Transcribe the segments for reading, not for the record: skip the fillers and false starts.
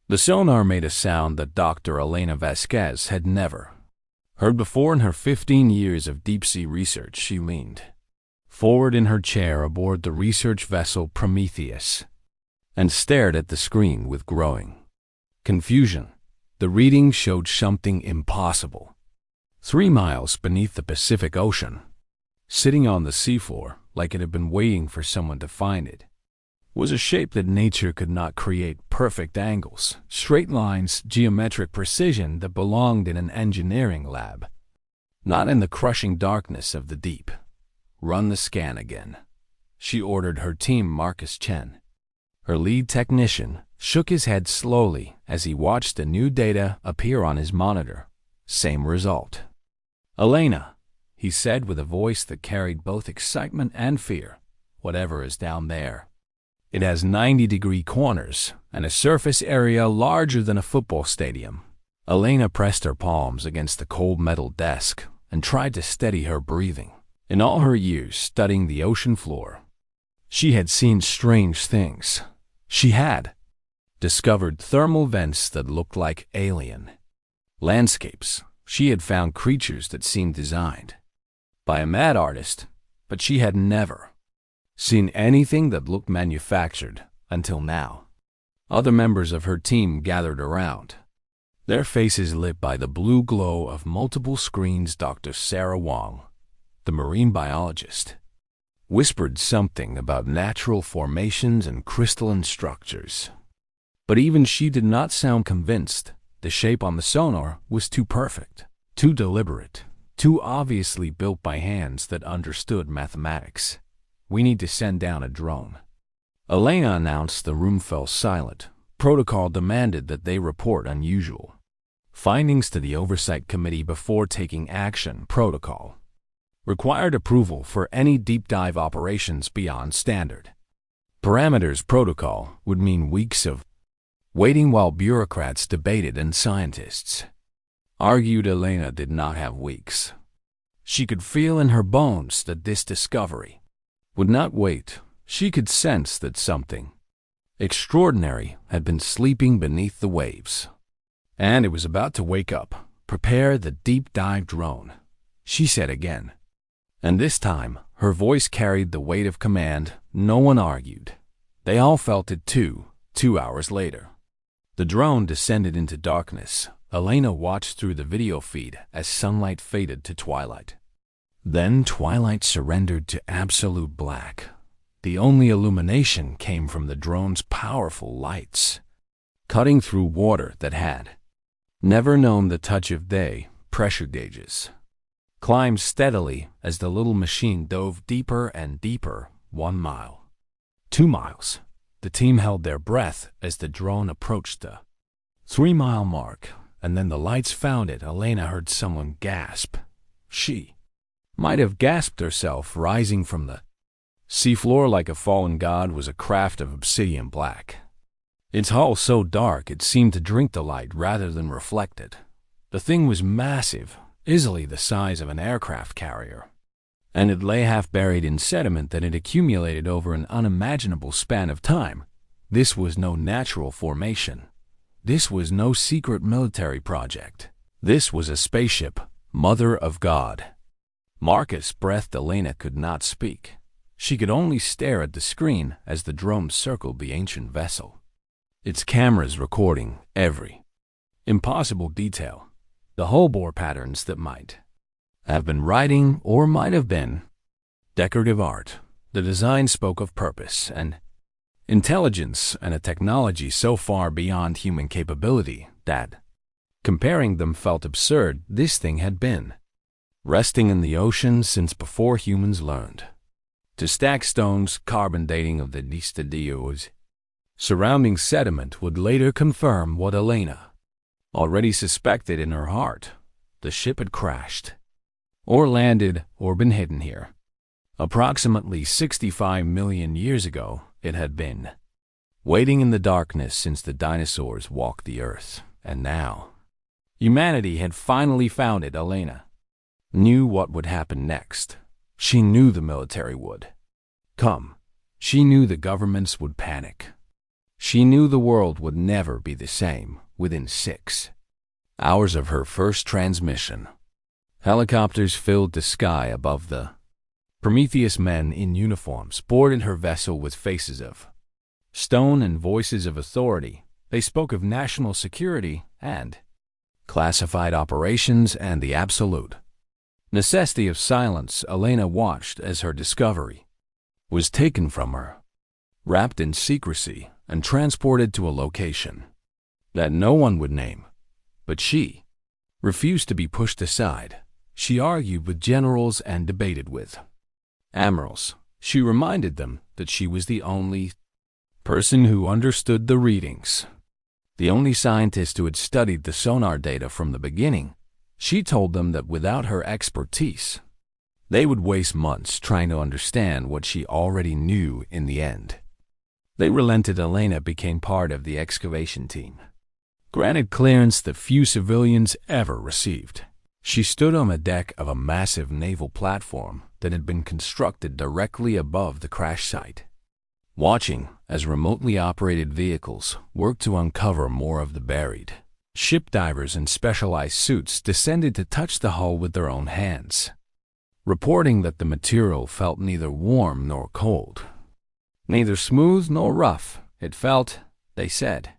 The sonar made a sound that Dr. Elena Vasquez had never heard before in her 15 years of deep-sea research. She leaned forward in her chair aboard the research vessel Prometheus and stared at the screen with growing confusion. The reading showed something impossible. 3 miles beneath the Pacific Ocean, sitting on the seafloor like it had been waiting for someone to find it, was a shape that nature could not create. Perfect angles, straight lines, geometric precision that belonged in an engineering lab, not in the crushing darkness of the deep. "Run the scan again," she ordered her team. Marcus Chen, her lead technician, shook his head slowly as he watched the new data appear on his monitor. Same result. "Elena," he said with a voice that carried both excitement and fear, "whatever is down there, it has 90-degree corners and a surface area larger than a football stadium." Elena pressed her palms against the cold metal desk and tried to steady her breathing. In all her years studying the ocean floor, she had seen strange things. She had discovered thermal vents that looked like alien landscapes. She had found creatures that seemed designed by a mad artist, but she had never seen anything that looked manufactured until now. Other members of her team gathered around, their faces lit by the blue glow of multiple screens. Dr. Sarah Wong, the marine biologist, whispered something about natural formations and crystalline structures. But even she did not sound convinced. The shape on the sonar was too perfect, too deliberate, too obviously built by hands that understood mathematics. "We need to send down a drone," Elena announced. The room fell silent. Protocol demanded that they report unusual findings to the Oversight Committee before taking action. Protocol required approval for any deep dive operations beyond standard parameters. Protocol would mean weeks of waiting while bureaucrats debated and scientists argued. Elena did not have weeks. She could feel in her bones that this discovery would not wait. She could sense that something extraordinary had been sleeping beneath the waves, and it was about to wake up. "Prepare the deep dive drone," she said again. And this time, her voice carried the weight of command. No one argued. They all felt it too. 2 hours later, the drone descended into darkness. Elena watched through the video feed as sunlight faded to twilight. Then twilight surrendered to absolute black. The only illumination came from the drone's powerful lights, cutting through water that had never known the touch of day. Pressure gauges climbed steadily as the little machine dove deeper and deeper. 1 mile. 2 miles. The team held their breath as the drone approached the 3-mile mark, and then the lights found it. Elena heard someone gasp. She might have gasped herself. Rising from the seafloor like a fallen god was a craft of obsidian black, its hull so dark it seemed to drink the light rather than reflect it. The thing was massive, easily the size of an aircraft carrier, and it lay half buried in sediment that had accumulated over an unimaginable span of time. This was no natural formation. This was no secret military project. This was a spaceship, Mother of God. Marcus breathed. Elena could not speak. She could only stare at the screen as the drone circled the ancient vessel, its cameras recording every impossible detail, the hull bore patterns that might have been writing or might have been decorative art. The design spoke of purpose and intelligence and a technology so far beyond human capability that comparing them felt absurd. This thing had been resting in the ocean since before humans learned to stack stones. Carbon dating of the estadios surrounding sediment would later confirm what Elena already suspected in her heart. The ship had crashed, or landed, or been hidden here. Approximately 65 million years ago, it had been waiting in the darkness since the dinosaurs walked the earth. And now, humanity had finally found it. Elena knew what would happen next. She knew the military would come. She knew the governments would panic. She knew the world would never be the same within 6 hours of her first transmission. Helicopters filled the sky above the Prometheus. Men in uniforms boarded her vessel with faces of stone and voices of authority. They spoke of national security and classified operations and the absolute necessity of silence. Elena watched as her discovery was taken from her, wrapped in secrecy, and transported to a location that no one would name. But she refused to be pushed aside. She argued with generals and debated with admirals. She reminded them that she was the only person who understood the readings, the only scientist who had studied the sonar data from the beginning. She told them that without her expertise, they would waste months trying to understand what she already knew in the end. They relented. Elena became part of the excavation team, granted clearance that few civilians ever received. She stood on the deck of a massive naval platform that had been constructed directly above the crash site, watching as remotely operated vehicles worked to uncover more of the buried. Ship divers in specialized suits descended to touch the hull with their own hands, reporting that the material felt neither warm nor cold, neither smooth nor rough. It felt, they said,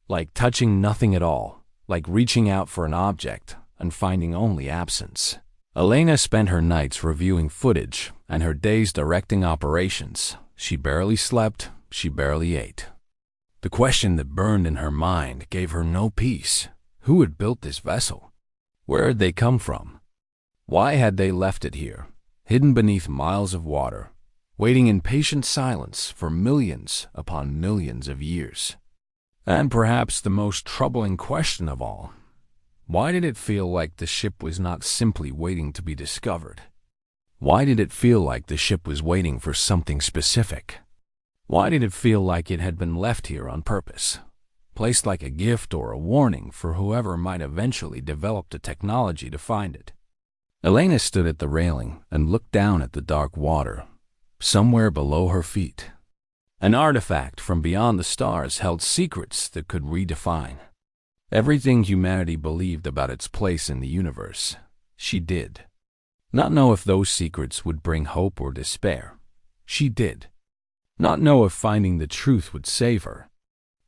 like touching nothing at all, like reaching out for an object and finding only absence. Elena spent her nights reviewing footage and her days directing operations. She barely slept, she barely ate. The question that burned in her mind gave her no peace. Who had built this vessel? Where had they come from? Why had they left it here, hidden beneath miles of water, waiting in patient silence for millions upon millions of years? And perhaps the most troubling question of all, why did it feel like the ship was not simply waiting to be discovered? Why did it feel like the ship was waiting for something specific? Why did it feel like it had been left here on purpose, placed like a gift or a warning for whoever might eventually develop the technology to find it? Elena stood at the railing and looked down at the dark water. Somewhere below her feet, an artifact from beyond the stars held secrets that could redefine everything humanity believed about its place in the universe. She did not know if those secrets would bring hope or despair. She did not know if finding the truth would save her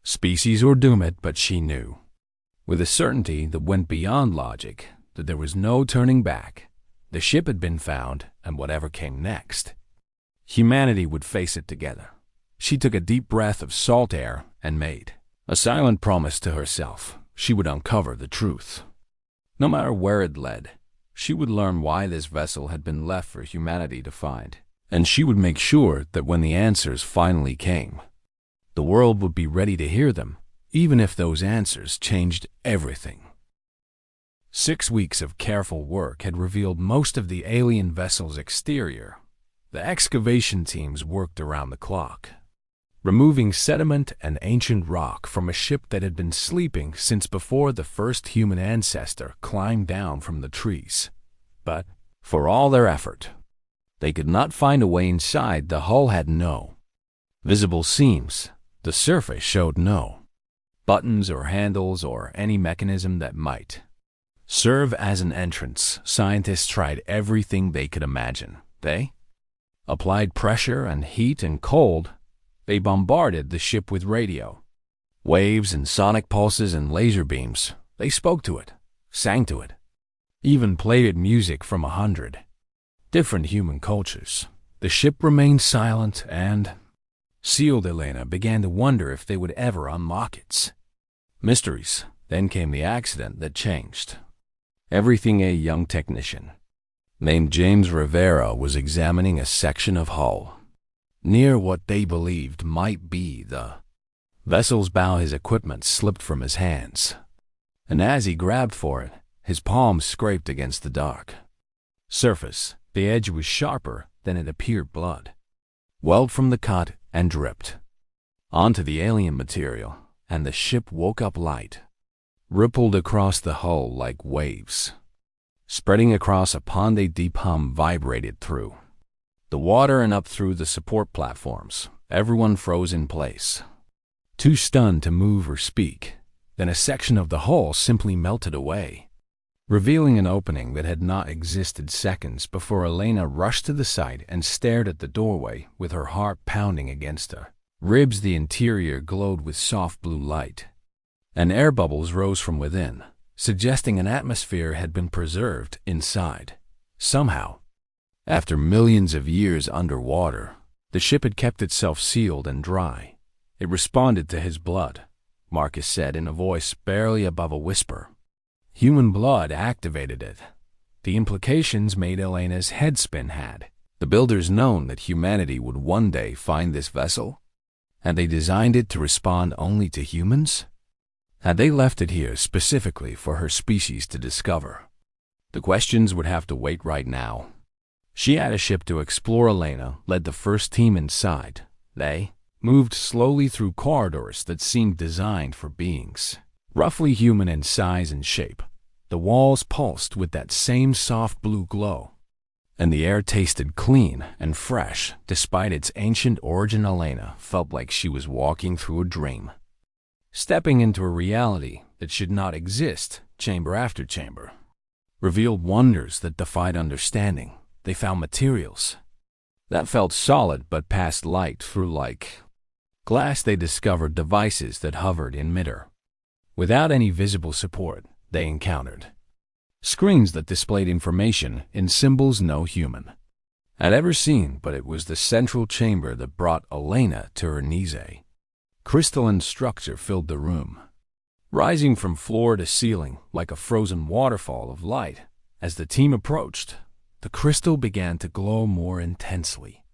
species or doom it, but she knew, with a certainty that went beyond logic, that there was no turning back. The ship had been found, and whatever came next, humanity would face it together. She took a deep breath of salt air and made a silent promise to herself. She would uncover the truth. No matter where it led, she would learn why this vessel had been left for humanity to find. And she would make sure that when the answers finally came, the world would be ready to hear them, even if those answers changed everything. 6 weeks of careful work had revealed most of the alien vessel's exterior. The excavation teams worked around the clock, removing sediment and ancient rock from a ship that had been sleeping since before the first human ancestor climbed down from the trees. But, for all their effort, they could not find a way inside. The hull had no visible seams. The surface showed no buttons or handles or any mechanism that might serve as an entrance. Scientists tried everything they could imagine. They applied pressure and heat and cold. They bombarded the ship with radio waves and sonic pulses and laser beams. They spoke to it, sang to it, even played it music from 100 different human cultures. The ship remained silent and sealed. Elena began to wonder if they would ever unlock its mysteries. Then came the accident that changed everything. A young technician named James Rivera was examining a section of hull near what they believed might be the vessel's bow. His equipment slipped from his hands, and as he grabbed for it, his palms scraped against the dark surface. The edge was sharper than it appeared. Blood welled from the cut and dripped onto the alien material, and the ship woke up. Light rippled across the hull like waves, spreading across a pond. A deep hum vibrated through the water and up through the support platforms. Everyone froze in place. too stunned to move or speak. Then a section of the hull simply melted away, revealing an opening that had not existed seconds before. Elena rushed to the side and stared at the doorway with her heart pounding against her ribs. The interior glowed with soft blue light, and air bubbles rose from within, suggesting an atmosphere had been preserved inside. Somehow, after millions of years underwater, the ship had kept itself sealed and dry. It responded to his blood, Marcus said in a voice barely above a whisper. Human blood activated it. The implications made Elena's head spin. Had the builders known that humanity would one day find this vessel? Had they designed it to respond only to humans? Had they left it here specifically for her species to discover? The questions would have to wait. Right now, she had a ship to explore. Elena led the first team inside. They moved slowly through corridors that seemed designed for beings roughly human in size and shape. The walls pulsed with that same soft blue glow, and the air tasted clean and fresh despite its ancient origin. Elena felt like she was walking through a dream, stepping into a reality that should not exist. Chamber after chamber revealed wonders that defied understanding. They found materials that felt solid but passed light through like glass. They discovered devices that hovered in midair without any visible support. They encountered screens that displayed information in symbols no human had ever seen. But it was the central chamber that brought Elena to her knees. A crystalline structure filled the room, rising from floor to ceiling like a frozen waterfall of light. As the team approached, the crystal began to glow more intensely,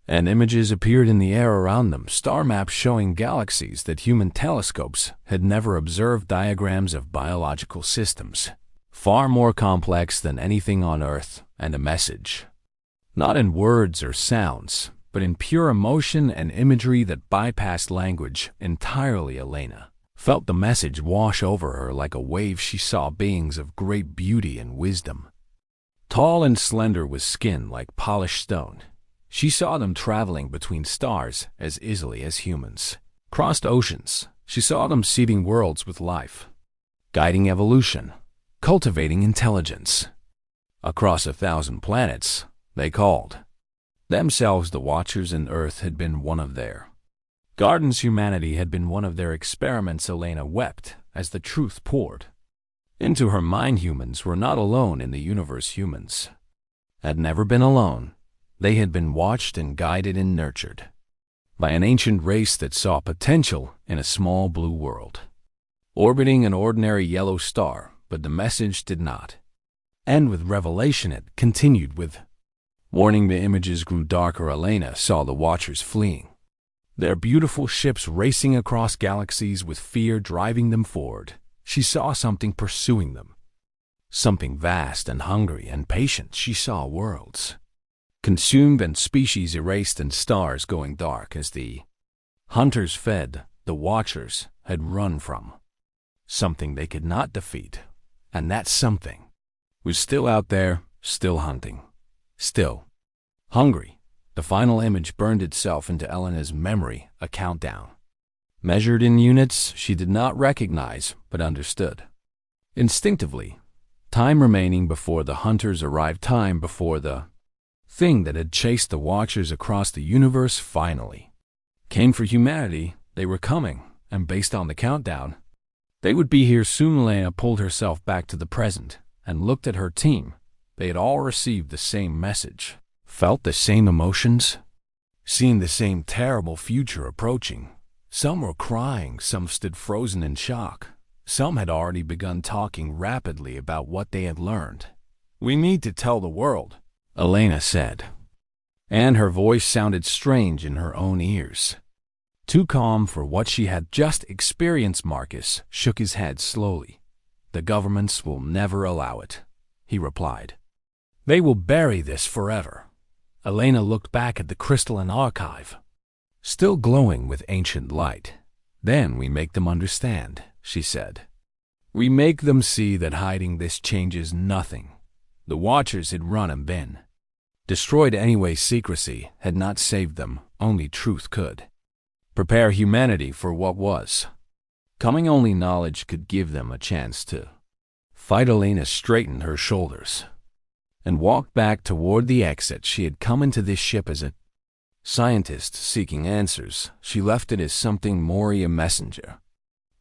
and images appeared in the air around them, star maps showing galaxies that human telescopes had never observed, diagrams of biological systems far more complex than anything on Earth, and a message, not in words or sounds, but in pure emotion and imagery that bypassed language entirely. Elena felt the message wash over her like a wave. She saw beings of great beauty and wisdom, tall and slender with skin like polished stone. She saw them traveling between stars as easily as humans crossed oceans. She saw them seeding worlds with life, guiding evolution, cultivating intelligence. Across 1,000 planets, they called themselves the Watchers, and Earth had been one of their gardens. Humanity had been one of their experiments. Elena wept as the truth poured into her mind. Humans were not alone in the universe. Humans had never been alone. They had been watched and guided and nurtured by an ancient race that saw potential in a small blue world orbiting an ordinary yellow star. But the message did not end with revelation. It continued with warning. The images grew darker. Elena saw the Watchers fleeing, their beautiful ships racing across galaxies with fear driving them forward. She saw something pursuing them, something vast and hungry and patient. She saw worlds consumed and species erased and stars going dark as the hunters fed. The Watchers had run from something they could not defeat, and that something was still out there, still hunting, still hungry. The final image burned itself into Elena's memory, a countdown measured in units she did not recognize but understood instinctively. Time remaining before the hunters arrived, time before the thing that had chased the Watchers across the universe finally came for humanity. They were coming, and based on the countdown, they would be here soon. Elena pulled herself back to the present and looked at her team. They had all received the same message, felt the same emotions, seen the same terrible future approaching. Some were crying, some stood frozen in shock. Some had already begun talking rapidly about what they had learned. "We need to tell the world," Elena said, and her voice sounded strange in her own ears, too calm for what she had just experienced. Marcus shook his head slowly. "The governments will never allow it," he replied. "They will bury this forever." Elena looked back at the crystalline archive, still glowing with ancient light. "Then we make them understand," she said. "We make them see that hiding this changes nothing. The Watchers had run and been destroyed anyway. Secrecy had not saved them, only truth could." prepare humanity for what was coming. Only knowledge could give them a chance to fight. Elena straightened her shoulders and walked back toward the exit. She had come into this ship as a scientist seeking answers. She left it as something more, a messenger,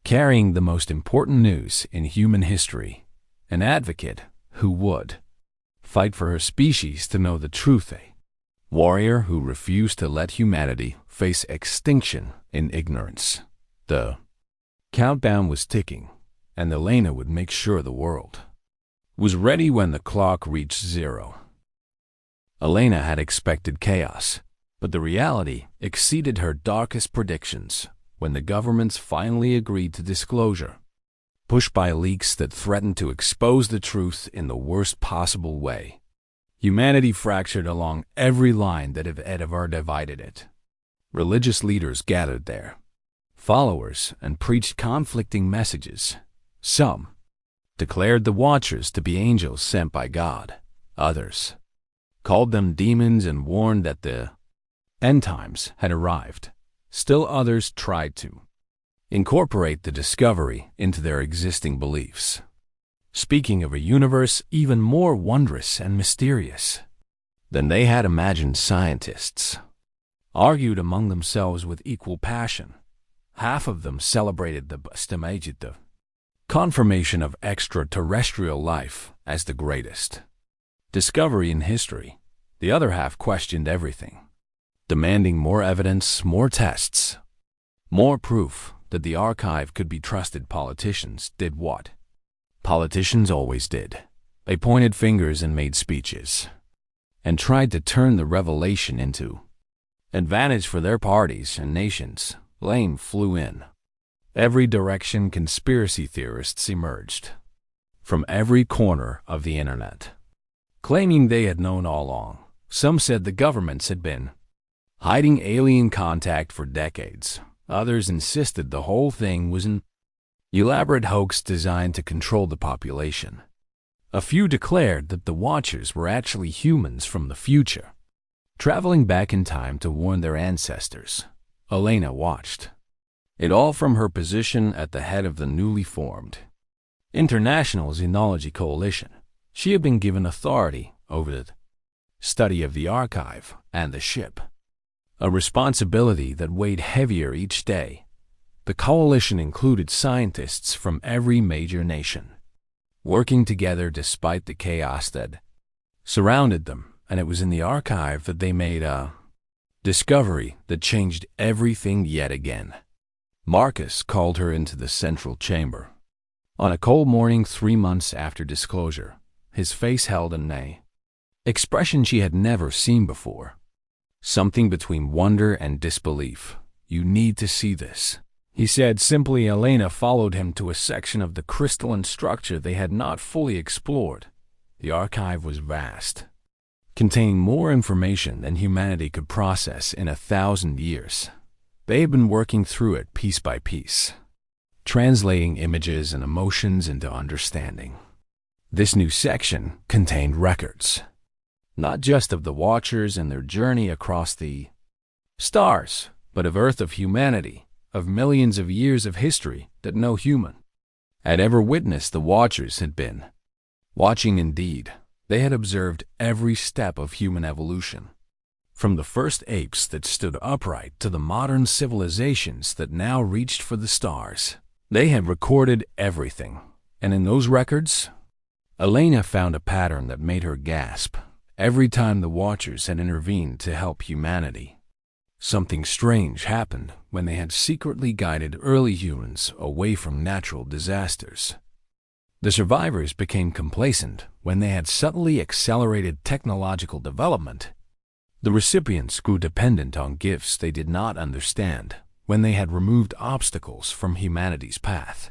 carrying the most important news in human history, an advocate who would fight for her species to know the truth, a warrior who refused to let humanity face extinction in ignorance. The countdown was ticking, and Elena would make sure the world was ready when the clock reached 0. Elena had expected chaos, but the reality exceeded her darkest predictions when the governments finally agreed to disclosure, pushed by leaks that threatened to expose the truth in the worst possible way. Humanity fractured along every line that had ever divided it. Religious leaders gathered there, followers, and preached conflicting messages. Some declared the Watchers to be angels sent by God. Others called them demons and warned that the end times had arrived. Still others tried to incorporate the discovery into their existing beliefs, speaking of a universe even more wondrous and mysterious than they had imagined. Scientists argued among themselves with equal passion. Half of them celebrated the confirmation of extraterrestrial life as the greatest discovery in history. The other half questioned everything, demanding more evidence, more tests, more proof that the archive could be trusted. Politicians did what politicians always did. They pointed fingers and made speeches, and tried to turn the revelation into advantage for their parties and nations. Blame flew in every direction. Conspiracy theorists emerged from every corner of the internet, claiming they had known all along. Some said the governments had been hiding alien contact for decades. Others insisted the whole thing was an elaborate hoax designed to control the population. A few declared that the Watchers were actually humans from the future, traveling back in time to warn their ancestors. Elena watched it all from her position at the head of the newly formed International Xenology Coalition. She had been given authority over the study of the archive and the ship, a responsibility that weighed heavier each day. The coalition included scientists from every major nation, working together despite the chaos that surrounded them, and it was in the archive that they made a discovery that changed everything yet again. Marcus called her into the central chamber on a cold morning 3 months after disclosure. His face held an expression she had never seen before, something between wonder and disbelief. "You need to see this," he said simply. Elena followed him to a section of the crystalline structure they had not fully explored. The archive was vast, containing more information than humanity could process in 1,000 years. They had been working through it piece by piece, translating images and emotions into understanding. This new section contained records, not just of the Watchers and their journey across the stars, but of Earth, of humanity, of millions of years of history that no human had ever witnessed. The Watchers had been watching indeed. They had observed every step of human evolution, from the first apes that stood upright to the modern civilizations that now reached for the stars. They had recorded everything, and in those records, Elena found a pattern that made her gasp. Every time the Watchers had intervened to help humanity, something strange happened. When they had secretly guided early humans away from natural disasters, the survivors became complacent. When they had subtly accelerated technological development, the recipients grew dependent on gifts they did not understand. When they had removed obstacles from humanity's path,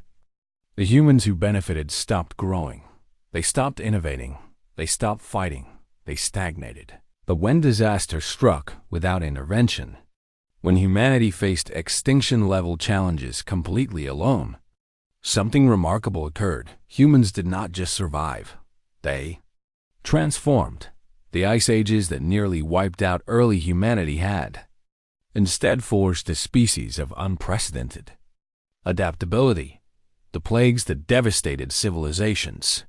the humans who benefited stopped growing. They stopped innovating. They stopped fighting. They stagnated. But when disaster struck without intervention, when humanity faced extinction-level challenges completely alone, something remarkable occurred. Humans did not just survive. They transformed. The ice ages that nearly wiped out early humanity had instead forged a species of unprecedented adaptability. The plagues that devastated civilizations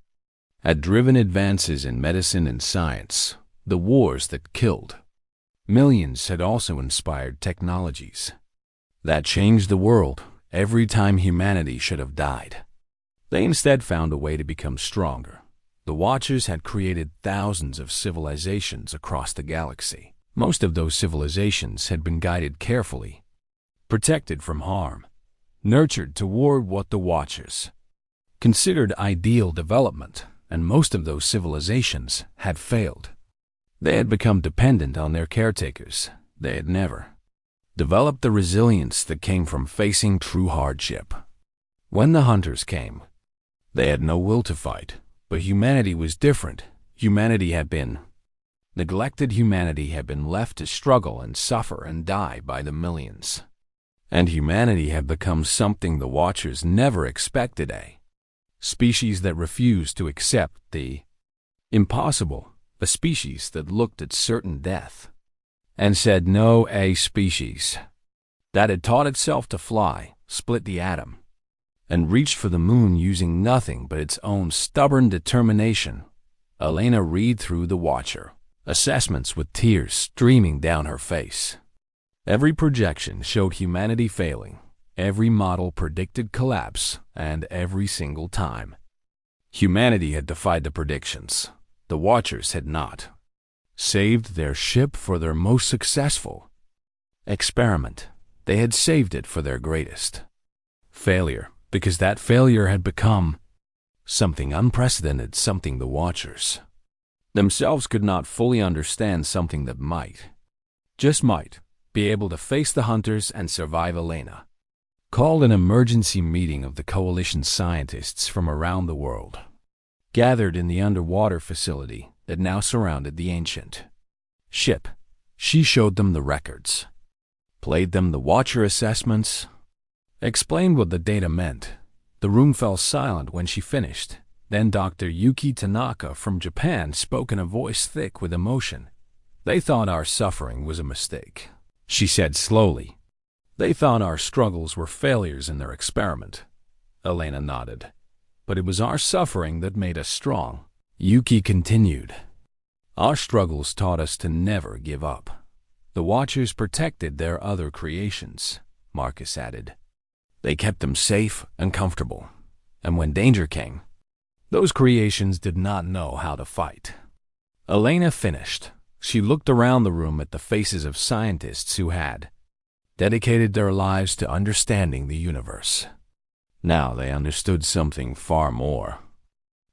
had driven advances in medicine and science. The wars that killed millions had also inspired technologies that changed the world. Every time humanity should have died, they instead found a way to become stronger. The Watchers had created thousands of civilizations across the galaxy. Most of those civilizations had been guided carefully, protected from harm, nurtured toward what the Watchers considered ideal development, and most of those civilizations had failed. They had become dependent on their caretakers. They had never developed the resilience that came from facing true hardship. When the Hunters came, they had no will to fight, but humanity was different. Humanity had been neglected. Humanity had been left to struggle and suffer and die by the millions. And humanity had become something the Watchers never expected: a species that refused to accept the impossible, a species that looked at certain death and said no, a species that had taught itself to fly, split the atom, and reached for the moon using nothing but its own stubborn determination. Elena read through the Watcher assessments with tears streaming down her face. Every projection showed humanity failing. Every model predicted collapse, and every single time humanity had defied the predictions, the Watchers had not saved their ship for their most successful experiment. They had saved it for their greatest failure, because that failure had become something unprecedented, something the Watchers themselves could not fully understand, something that might, just might, be able to face the Hunters and survive. Elena called an emergency meeting of the Coalition scientists from around the world, gathered in the underwater facility that now surrounded the ancient ship. She showed them the records, played them the Watcher assessments, explained what the data meant. The room fell silent when she finished. Then Dr. Yuki Tanaka from Japan spoke in a voice thick with emotion. "They thought our suffering was a mistake," she said slowly. "They thought our struggles were failures in their experiment." Elena nodded. "But it was our suffering that made us strong," Yuki continued. "Our struggles taught us to never give up." "The Watchers protected their other creations," Marcus added. "They kept them safe and comfortable. And when danger came, those creations did not know how to fight." Elena finished. She looked around the room at the faces of scientists who had dedicated their lives to understanding the universe. Now they understood something far more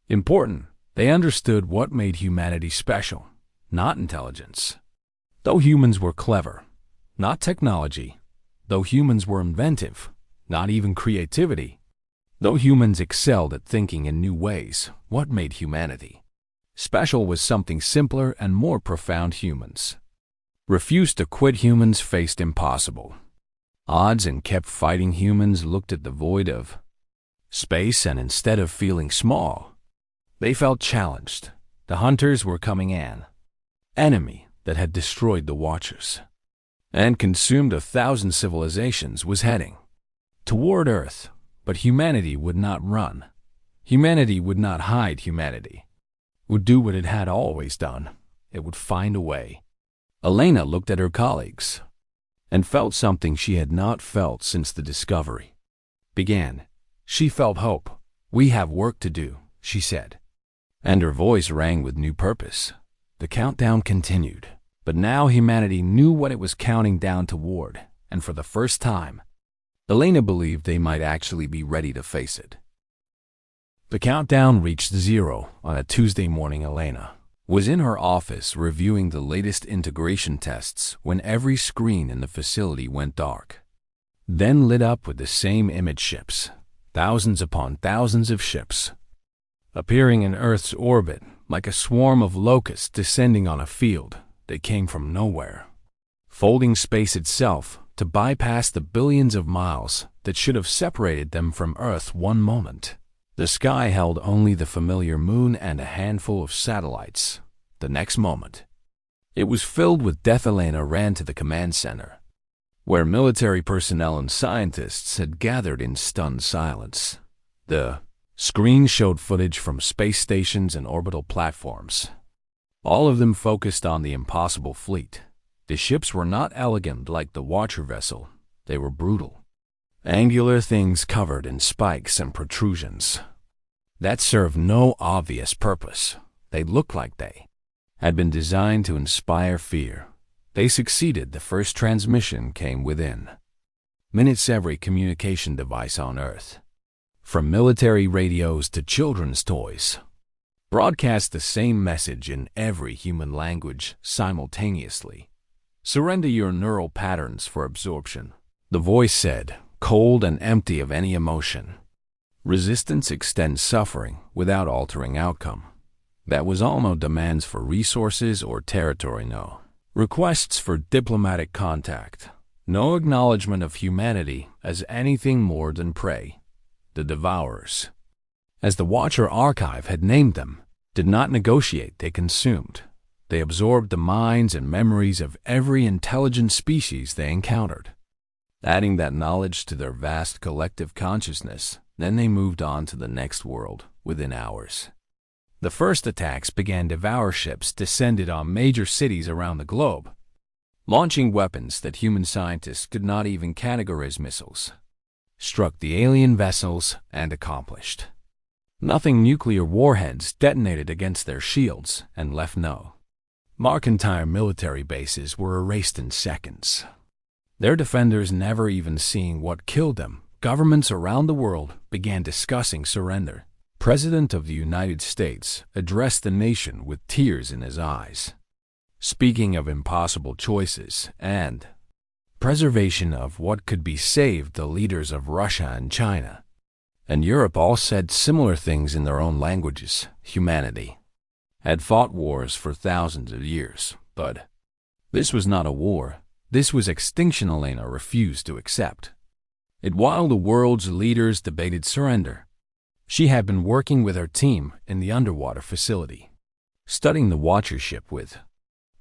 important. They understood what made humanity special, not intelligence. Though humans were clever, not technology. Though humans were inventive, not even creativity. Though humans excelled at thinking in new ways, what made humanity special was something simpler and more profound. Humans refused to quit. Humans faced impossible odds and kept fighting. Humans looked at the void of space, and instead of feeling small, they felt challenged. The Hunters were coming an enemy that had destroyed the Watchers and consumed 1,000 civilizations, was heading toward Earth. But humanity would not run. Humanity would not hide. Humanity would do what it had always done. It would find a way. Elena looked at her colleagues and felt something she had not felt since the discovery began. She felt hope. "We have work to do," she said, and her voice rang with new purpose. The countdown continued, but now humanity knew what it was counting down toward, and for the first time, Elena believed they might actually be ready to face it. The countdown reached 0 on a Tuesday morning. Elena was in her office reviewing the latest integration tests when every screen in the facility went dark, then lit up with the same image ships, thousands upon thousands of ships, appearing in Earth's orbit like a swarm of locusts descending on a field. They came from nowhere, folding space itself to bypass the billions of miles that should have separated them from Earth one moment. The sky held only the familiar moon and a handful of satellites. The next moment, it was filled with death. Elena ran to the command center. where military personnel and scientists had gathered in stunned silence. The screen showed footage from space stations and orbital platforms, all of them focused on the impossible fleet. The ships were not elegant like the Watcher vessel. They were brutal. Angular things covered in spikes and protrusions that served no obvious purpose. They looked like they had been designed to inspire fear. They succeeded. The first transmission came within minutes. Every communication device on Earth, from military radios to children's toys, broadcast the same message in every human language simultaneously. Surrender your neural patterns for absorption, the voice said, cold and empty of any emotion. Resistance extends suffering without altering outcome. That was all. No demands for resources or territory, no requests for diplomatic contact, no acknowledgement of humanity as anything more than prey. The Devourers, as the Watcher archive had named them, did not negotiate. They consumed. They absorbed the minds and memories of every intelligent species they encountered, adding that knowledge to their vast collective consciousness. Then they moved on to the next world within hours. The first attacks began. Devour ships descended on major cities around the globe, launching weapons that human scientists could not even categorize. Missiles struck the alien vessels and accomplished nothing. Nuclear warheads detonated against their shields and left no mark. Entire military bases were erased in seconds, their defenders never even seeing what killed them. Governments around the world began discussing surrender. President of the United States addressed the nation with tears in his eyes, speaking of impossible choices and preservation of what could be saved. The leaders of Russia and China and Europe all said similar things in their own languages. Humanity had fought wars for thousands of years, but this was not a war. This was extinction. Elena refused to accept it. While the world's leaders debated surrender, she had been working with her team in the underwater facility, studying the Watcher ship with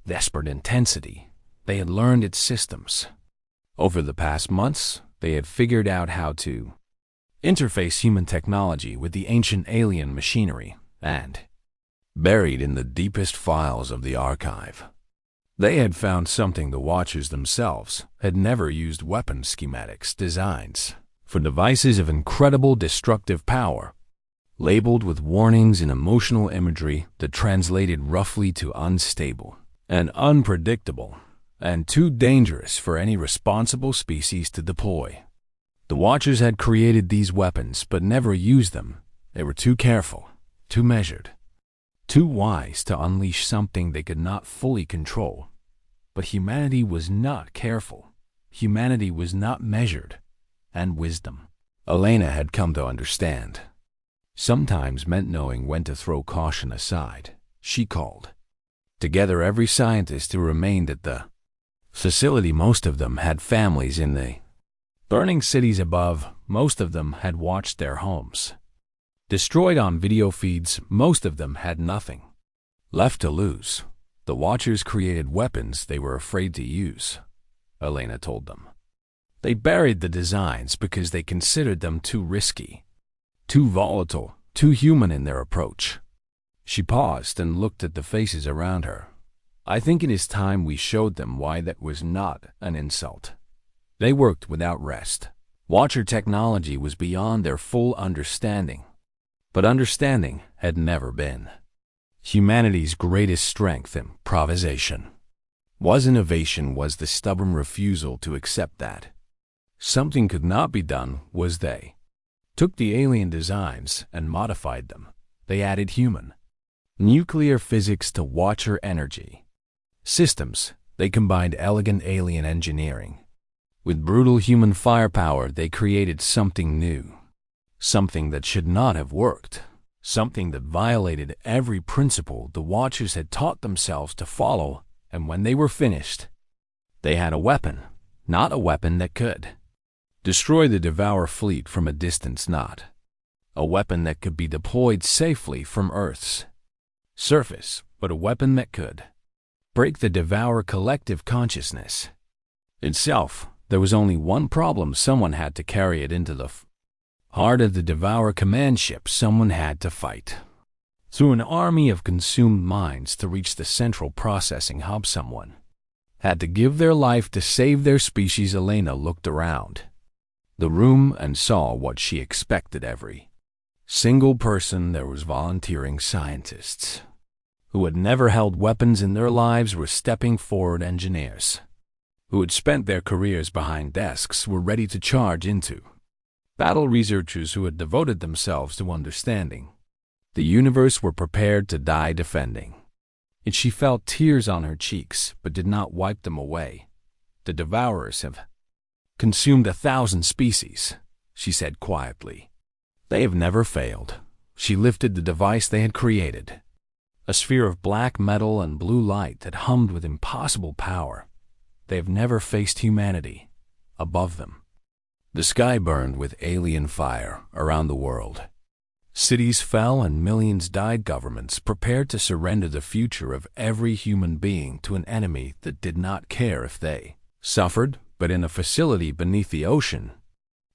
desperate intensity. They had learned its systems. Over the past months, they had figured out how to interface human technology with the ancient alien machinery, and buried in the deepest files of the archive, they had found something the Watchers themselves had never used: weapon schematics, designs for devices of incredible destructive power, labeled with warnings and emotional imagery that translated roughly to unstable and unpredictable and too dangerous for any responsible species to deploy. The Watchers had created these weapons but never used them. They were too careful, too measured, too wise to unleash something they could not fully control. But humanity was not careful. Humanity was not measured. And wisdom, Elena had come to understand, sometimes meant knowing when to throw caution aside. She called together every scientist who remained at the facility. Most of them had families in the burning cities above. Most of them had watched their homes destroyed on video feeds. Most of them had nothing left to lose. The Watchers created weapons they were afraid to use, Elena told them. They buried the designs because they considered them too risky, too volatile, too human in their approach. She paused and looked at the faces around her. I think it is time we showed them why that was not an insult. They worked without rest. Watcher technology was beyond their full understanding, but understanding had never been humanity's greatest strength. Improvisation was innovation, was the stubborn refusal to accept that something could not be done. Was they took the alien designs and modified them. They added human nuclear physics to Watcher energy systems. They combined elegant alien engineering with brutal human firepower. They created something new, something that should not have worked, something that violated every principle the Watchers had taught themselves to follow. And when they were finished, they had a weapon, not a weapon that could destroy the Devourer fleet from a distance, not a weapon that could be deployed safely from Earth's surface, but a weapon that could break the Devourer collective consciousness itself. There was only one problem: someone had to carry it into the heart of the Devourer command ship. Someone had to fight through an army of consumed minds to reach the central processing hub. Someone had to give their life to save their species. Elena looked around the room and saw what she expected. Every single person there was volunteering. Scientists who had never held weapons in their lives were stepping forward. Engineers who had spent their careers behind desks were ready to charge into battle. Researchers who had devoted themselves to understanding the universe were prepared to die defending it. She felt tears on her cheeks, but did not wipe them away. The Devourers have consumed 1,000 species, she said quietly. They have never failed. She lifted the device they had created, a sphere of black metal and blue light that hummed with impossible power. They have never faced humanity. Above them, the sky burned with alien fire. Around the world, cities fell and millions died. Governments prepared to surrender the future of every human being to an enemy that did not care if they suffered. But in a facility beneath the ocean,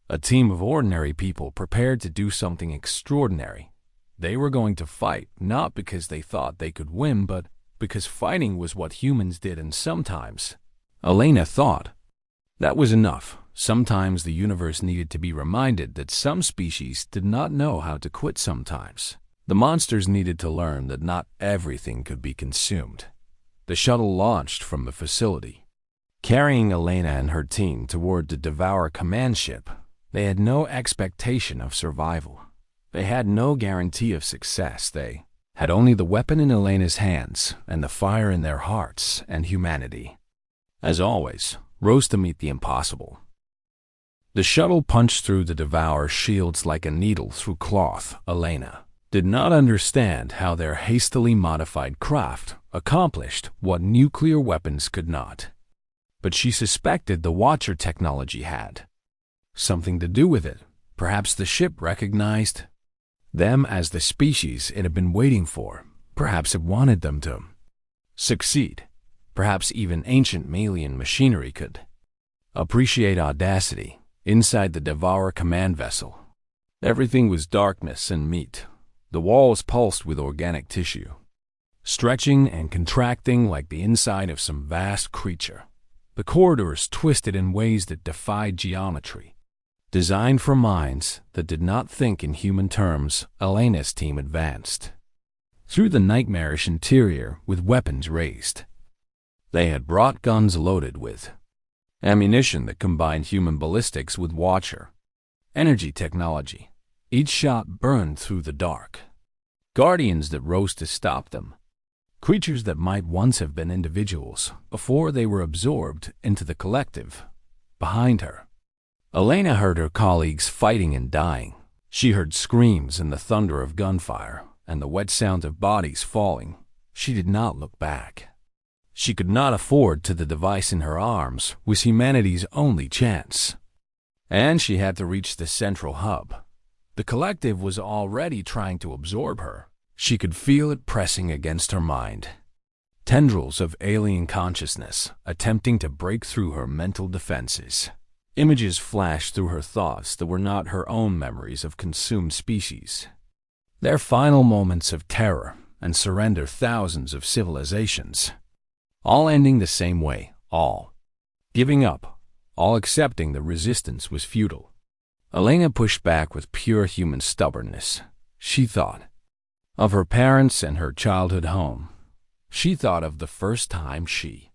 a team of ordinary people prepared to do something extraordinary. They were going to fight, not because they thought they could win, but because fighting was what humans did. And sometimes, Elena thought, that was enough. Sometimes the universe needed to be reminded that some species did not know how to quit. Sometimes the monsters needed to learn that not everything could be consumed. The shuttle launched from the facility, carrying Elena and her team toward the Devourer command ship. They had no expectation of survival. They had no guarantee of success. They had only the weapon in Elena's hands and the fire in their hearts, and humanity, as always, rose to meet the impossible. The shuttle punched through the Devourer's shields like a needle through cloth. Elena did not understand how their hastily modified craft accomplished what nuclear weapons could not. But she suspected the Watcher technology had something to do with it. Perhaps the ship recognized them as the species it had been waiting for. Perhaps it wanted them to succeed. Perhaps even ancient Malian machinery could appreciate audacity. Inside the Devourer command vessel, everything was darkness and meat. The walls pulsed with organic tissue, stretching and contracting like the inside of some vast creature. The corridors twisted in ways that defied geometry. Designed for minds that did not think in human terms, Elena's team advanced through the nightmarish interior with weapons raised. They had brought guns loaded with ammunition that combined human ballistics with Watcher energy technology. Each shot burned through the dark. Guardians that rose to stop them. Creatures that might once have been individuals before they were absorbed into the collective. Behind her, Elena heard her colleagues fighting and dying. She heard screams and the thunder of gunfire and the wet sound of bodies falling. She did not look back. She could not afford to. The device in her arms was humanity's only chance. And she had to reach the central hub. The collective was already trying to absorb her. She could feel it pressing against her mind. Tendrils of alien consciousness attempting to break through her mental defenses. Images flashed through her thoughts that were not her own memories of consumed species. Their final moments of terror and surrender. Thousands of civilizations, all ending the same way, all giving up, all accepting the resistance was futile. Elena pushed back with pure human stubbornness. She thought of her parents and her childhood home. She thought of the first time she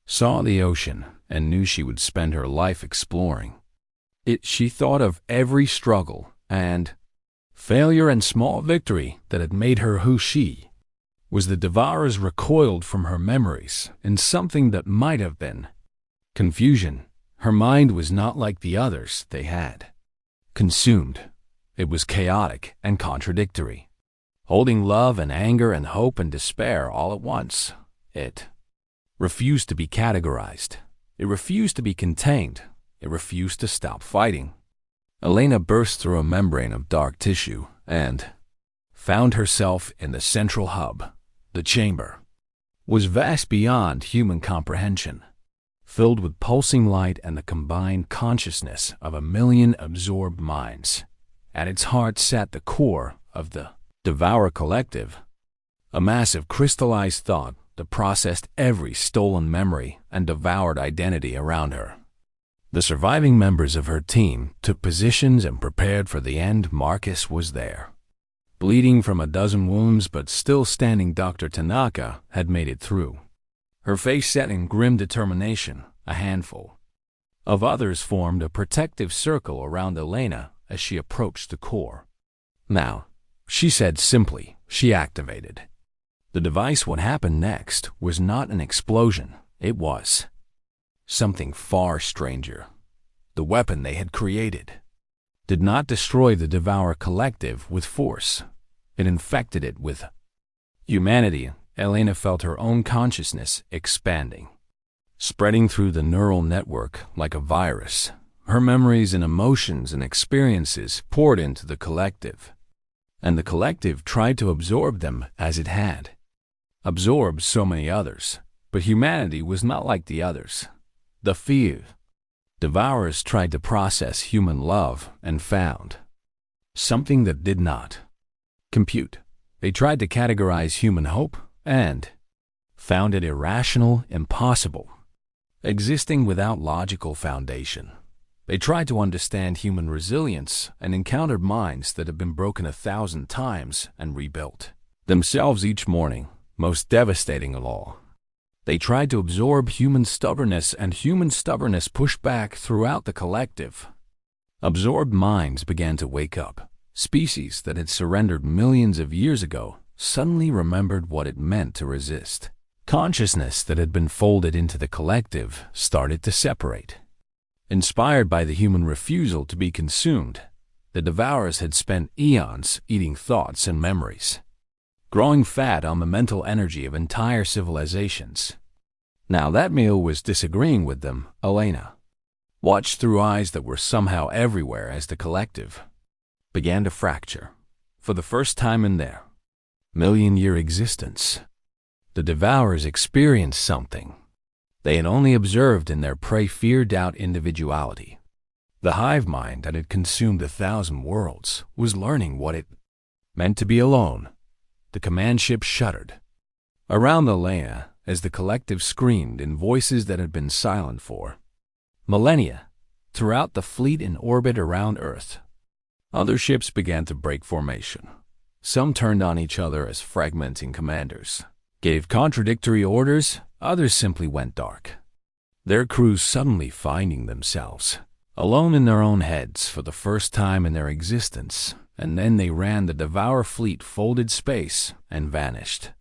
saw the ocean and knew she would spend her life exploring it. She thought of every struggle and failure and small victory that had made her who she was. The Devourers recoiled from her memories in something that might have been confusion. Her mind was not like the others they had consumed. It was chaotic and contradictory, holding love and anger and hope and despair all at once. It refused to be categorized. It refused to be contained. It refused to stop fighting. Elena burst through a membrane of dark tissue and found herself in the central hub. The chamber was vast beyond human comprehension, filled with pulsing light and the combined consciousness of 1,000,000 absorbed minds. At its heart sat the core of the Devourer Collective, a massive crystallized thought that processed every stolen memory and devoured identity around her. The surviving members of her team took positions and prepared for the end. Marcus was there. Bleeding from a dozen wounds but still standing, Dr. Tanaka had made it through. Her face set in grim determination. A handful of others formed a protective circle around Elena as she approached the core. "Now," she said simply. She activated the device. What happened next was not an explosion. It was something far stranger. The weapon they had created did not destroy the Devourer Collective with force. It infected it with humanity. Elena felt her own consciousness expanding, spreading through the neural network like a virus. Her memories and emotions and experiences poured into the collective, and the collective tried to absorb them as it had absorbed so many others. But humanity was not like the others. The few devourers tried to process human love and found something that did not compute. They tried to categorize human hope and found it irrational, impossible, existing without logical foundation. They tried to understand human resilience and encountered minds that had been broken 1,000 times and rebuilt themselves each morning. Most devastating of all, they tried to absorb human stubbornness, and human stubbornness pushed back throughout the collective. Absorbed minds began to wake up. Species that had surrendered millions of years ago suddenly remembered what it meant to resist. Consciousness that had been folded into the collective started to separate. Inspired by the human refusal to be consumed, the devourers had spent eons eating thoughts and memories, growing fat on the mental energy of entire civilizations. Now that meal was disagreeing with them. Elena watched through eyes that were somehow everywhere as the collective began to fracture. For the first time in their million-year existence, the devourers experienced something they had only observed in their prey: fear, doubt, individuality. The hive mind that had consumed 1,000 worlds was learning what it meant to be alone. The command ship shuddered around Elena as the collective screamed in voices that had been silent for millennia. Throughout the fleet in orbit around Earth, other ships began to break formation. Some turned on each other as fragmenting commanders gave contradictory orders. Others simply went dark, their crews suddenly finding themselves alone in their own heads for the first time in their existence. And then they ran. The Devourer fleet folded space and vanished,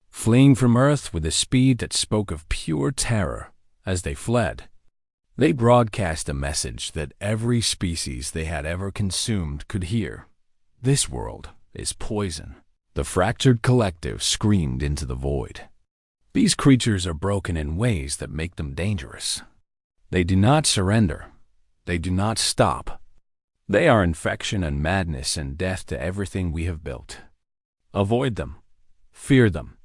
fleeing from Earth with a speed that spoke of pure terror. As they fled, they broadcast a message that every species they had ever consumed could hear: "This world is poison." The fractured collective screamed into the void. These creatures are broken in ways that make them dangerous. They do not surrender. They do not stop. They are infection and madness and death to everything we have built. Avoid them. Fear them.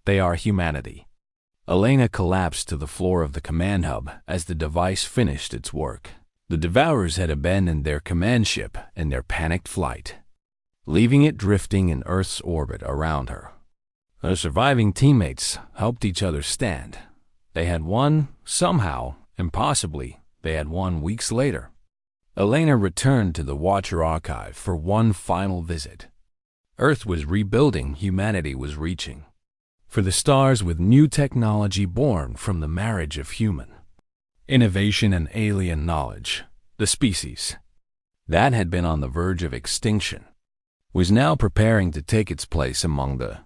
They are humanity. Elena collapsed to the floor of the command hub as the device finished its work. The Devourers had abandoned their command ship in their panicked flight, leaving it drifting in Earth's orbit around her. Her surviving teammates helped each other stand. They had won, somehow, impossibly, they had won weeks later. Elena returned to the Watcher Archive for one final visit. Earth was rebuilding, humanity was reaching for the stars with new technology born from the marriage of human innovation and alien knowledge. The species that had been on the verge of extinction was now preparing to take its place among the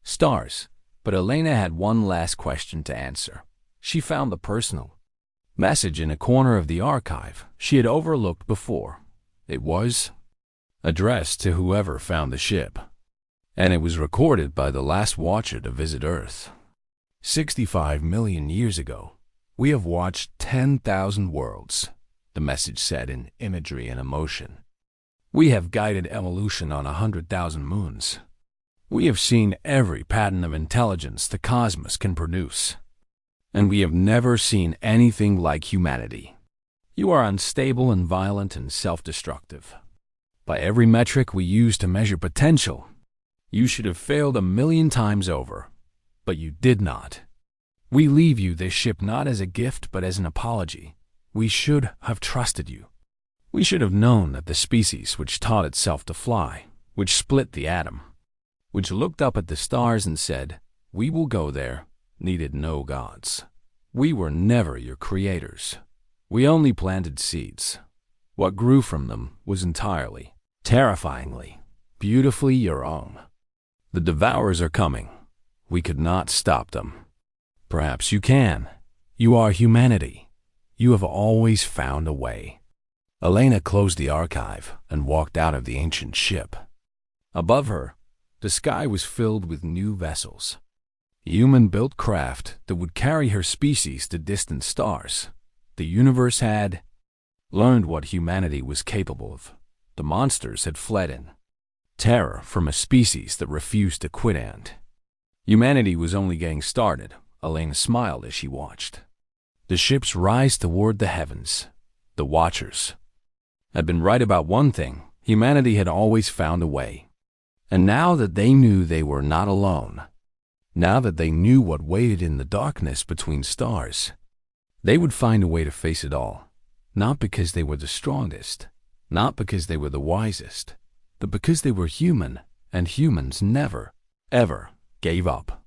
stars. But Elena had one last question to answer. She found the personal message in a corner of the archive she had overlooked before. It was addressed to whoever found the ship, and it was recorded by the last Watcher to visit Earth. 65 million years ago, we have watched 10,000 worlds, the message said in imagery and emotion. We have guided evolution on 100,000 moons. We have seen every pattern of intelligence the cosmos can produce. and we have never seen anything like humanity. You are unstable and violent and self-destructive. By every metric we use to measure potential, you should have failed 1,000,000 times over, but you did not. We leave you this ship not as a gift but as an apology. We should have trusted you. We should have known that the species which taught itself to fly, which split the atom, which looked up at the stars and said, "We will go there," needed no gods. We were never your creators. We only planted seeds. What grew from them was entirely, terrifyingly, beautifully your own. The devourers are coming. We could not stop them. Perhaps you can. You are humanity. You have always found a way. Elena closed the archive and walked out of the ancient ship. Above her, the sky was filled with new vessels. Human-built craft that would carry her species to distant stars. The universe had learned what humanity was capable of. The monsters had fled in terror from a species that refused to quit, and humanity was only getting started. Elena smiled as she watched the ships rise toward the heavens. The Watchers had been right about one thing. Humanity had always found a way. And now that they knew they were not alone, now that they knew what waited in the darkness between stars, they would find a way to face it all. Not because they were the strongest, not because they were the wisest, but because they were human, and humans never, ever gave up.